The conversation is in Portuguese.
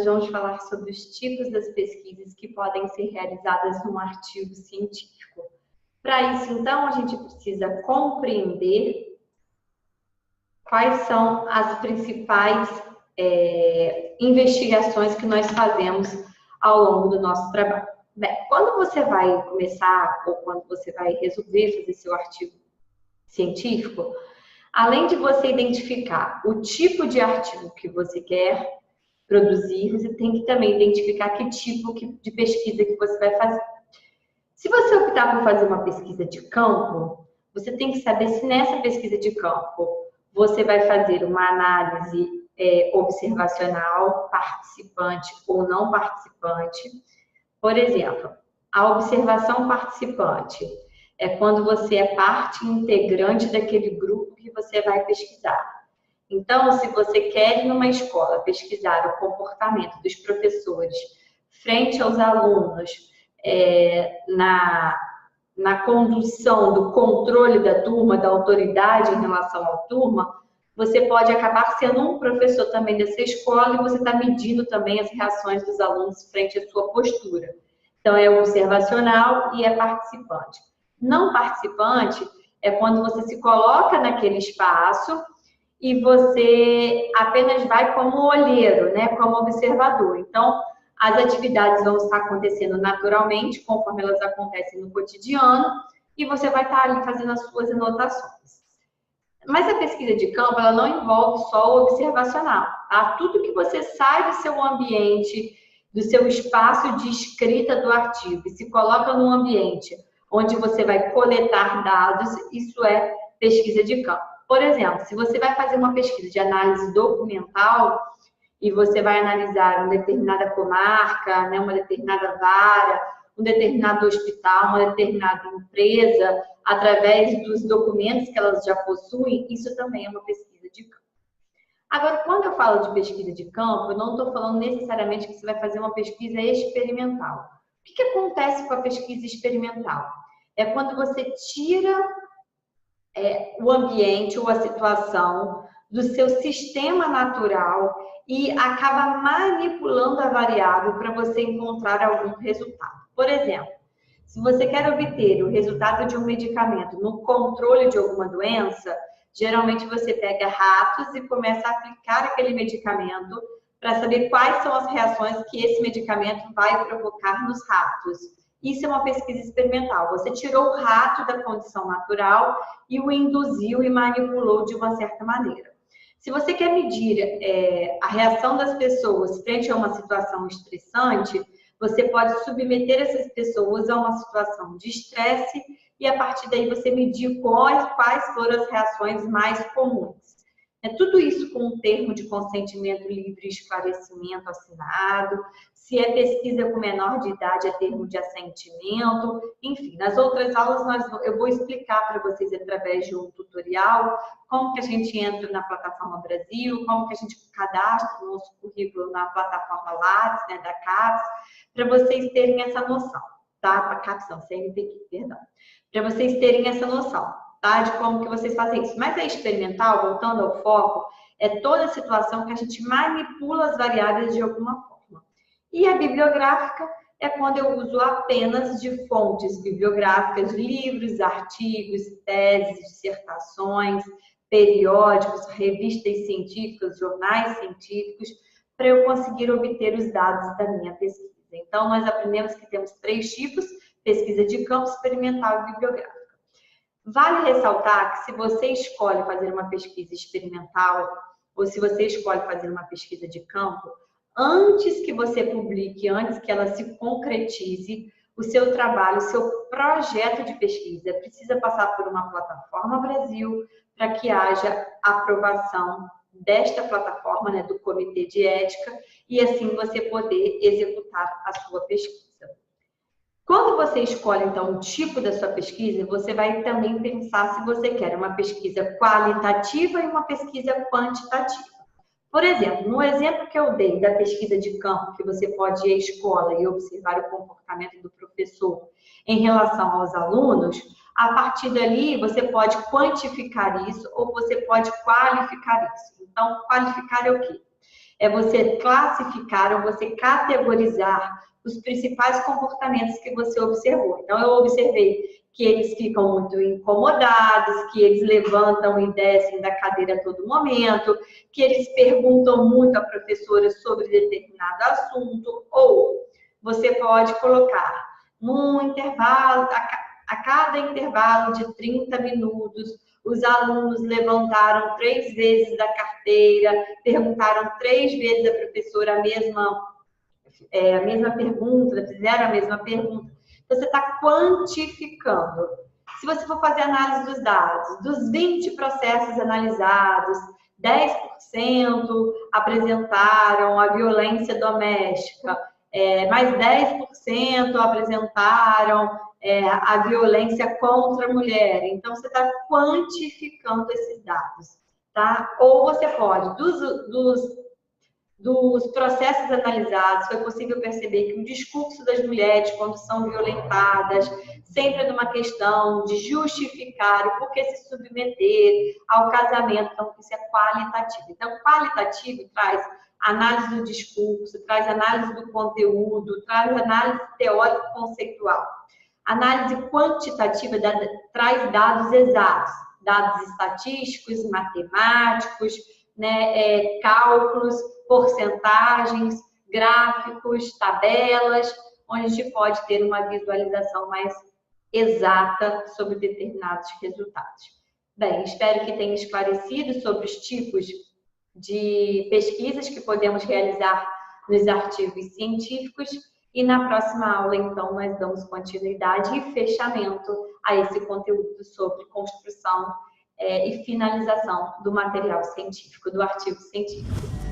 vamos falar sobre os tipos das pesquisas que podem ser realizadas num artigo científico. Para isso, então, a gente precisa compreender quais são as principais investigações que nós fazemos ao longo do nosso trabalho. Bem, quando você vai começar ou quando você vai resolver fazer seu artigo científico, além de você identificar o tipo de artigo que você quer produzir, você tem que também identificar que tipo de pesquisa que você vai fazer. Se você optar por fazer uma pesquisa de campo, você tem que saber se nessa pesquisa de campo você vai fazer uma análise observacional, participante ou não participante. Por exemplo, a observação participante é quando você é parte integrante daquele grupo que você vai pesquisar. Então, se você quer, numa escola, pesquisar o comportamento dos professores frente aos alunos, na condução do controle da turma, da autoridade em relação à turma, você pode acabar sendo um professor também dessa escola e você está medindo também as reações dos alunos frente à sua postura. Então, é observacional e é participante. Não participante é quando você se coloca naquele espaço e você apenas vai como olheiro, né, como observador. Então, as atividades vão estar acontecendo naturalmente, conforme elas acontecem no cotidiano, e você vai estar ali fazendo as suas anotações. Mas a pesquisa de campo, ela não envolve só o observacional, tá? Tudo que você sai do seu ambiente, do seu espaço de escrita do artigo, e se coloca num ambiente onde você vai coletar dados, isso é pesquisa de campo. Por exemplo, se você vai fazer uma pesquisa de análise documental e você vai analisar uma determinada comarca, né, uma determinada vara, um determinado hospital, uma determinada empresa, através dos documentos que elas já possuem, isso também é uma pesquisa de campo. Agora, quando eu falo de pesquisa de campo, eu não estou falando necessariamente que você vai fazer uma pesquisa experimental. O que acontece com a pesquisa experimental? É quando você tira o ambiente ou a situação do seu sistema natural e acaba manipulando a variável para você encontrar algum resultado. Por exemplo, se você quer obter o resultado de um medicamento no controle de alguma doença, geralmente você pega ratos e começa a aplicar aquele medicamento para saber quais são as reações que esse medicamento vai provocar nos ratos. Isso é uma pesquisa experimental. Você tirou o rato da condição natural e o induziu e manipulou de uma certa maneira. Se você quer medir a reação das pessoas frente a uma situação estressante, você pode submeter essas pessoas a uma situação de estresse e, a partir daí, você medir quais foram as reações mais comuns. Tudo isso com um termo de consentimento livre e esclarecimento assinado. Se é pesquisa com menor de idade, é termo de assentimento. Enfim, nas outras aulas eu vou explicar para vocês, através de um tutorial, como que a gente entra na plataforma Brasil, como que a gente cadastra o nosso currículo na plataforma Lattes, né, da CAPES, para vocês terem essa noção, tá? A CAPES não, CNPq, perdão. Para vocês terem essa noção, tá? De como que vocês fazem isso. Mas a experimental, voltando ao foco, é toda a situação que a gente manipula as variáveis de alguma forma. E a bibliográfica é quando eu uso apenas de fontes bibliográficas, livros, artigos, teses, dissertações, periódicos, revistas científicas, jornais científicos, para eu conseguir obter os dados da minha pesquisa. Então, nós aprendemos que temos 3 tipos: pesquisa de campo, experimental e bibliográfica. Vale ressaltar que se você escolhe fazer uma pesquisa experimental ou se você escolhe fazer uma pesquisa de campo, antes que você publique, antes que ela se concretize, o seu trabalho, o seu projeto de pesquisa precisa passar por uma plataforma Brasil para que haja aprovação desta plataforma, né, do Comitê de Ética, e assim você poder executar a sua pesquisa. Quando você escolhe, então, o tipo da sua pesquisa, você vai também pensar se você quer uma pesquisa qualitativa e uma pesquisa quantitativa. Por exemplo, no exemplo que eu dei da pesquisa de campo, que você pode ir à escola e observar o comportamento do professor em relação aos alunos, a partir dali você pode quantificar isso ou você pode qualificar isso. Então, qualificar é o quê? é você classificar ou você categorizar os principais comportamentos que você observou. Então, eu observei que eles ficam muito incomodados, que eles levantam e descem da cadeira a todo momento, que eles perguntam muito à professora sobre determinado assunto, ou você pode colocar num intervalo, a cada intervalo de 30 minutos, os alunos levantaram 3 vezes da carteira, perguntaram 3 vezes à professora a mesma pergunta, fizeram a mesma pergunta. Você está quantificando. Se você for fazer análise dos dados, dos 20 processos analisados, 10% apresentaram a violência doméstica, mais 10% apresentaram a violência contra a mulher. Então, você está quantificando esses dados, tá? Ou você pode, dos processos analisados, foi possível perceber que o discurso das mulheres, quando são violentadas, sempre é de uma questão de justificar o porquê se submeter ao casamento. Então, isso é qualitativo. Então, qualitativo traz análise do discurso, traz análise do conteúdo, traz análise teórico-conceitual. Análise quantitativa traz dados exatos, dados estatísticos, matemáticos, né, cálculos, porcentagens, gráficos, tabelas, onde a gente pode ter uma visualização mais exata sobre determinados resultados. Bem, espero que tenha esclarecido sobre os tipos de pesquisas que podemos realizar nos artigos científicos e na próxima aula, então, nós damos continuidade e fechamento a esse conteúdo sobre construção e finalização do material científico, do artigo científico.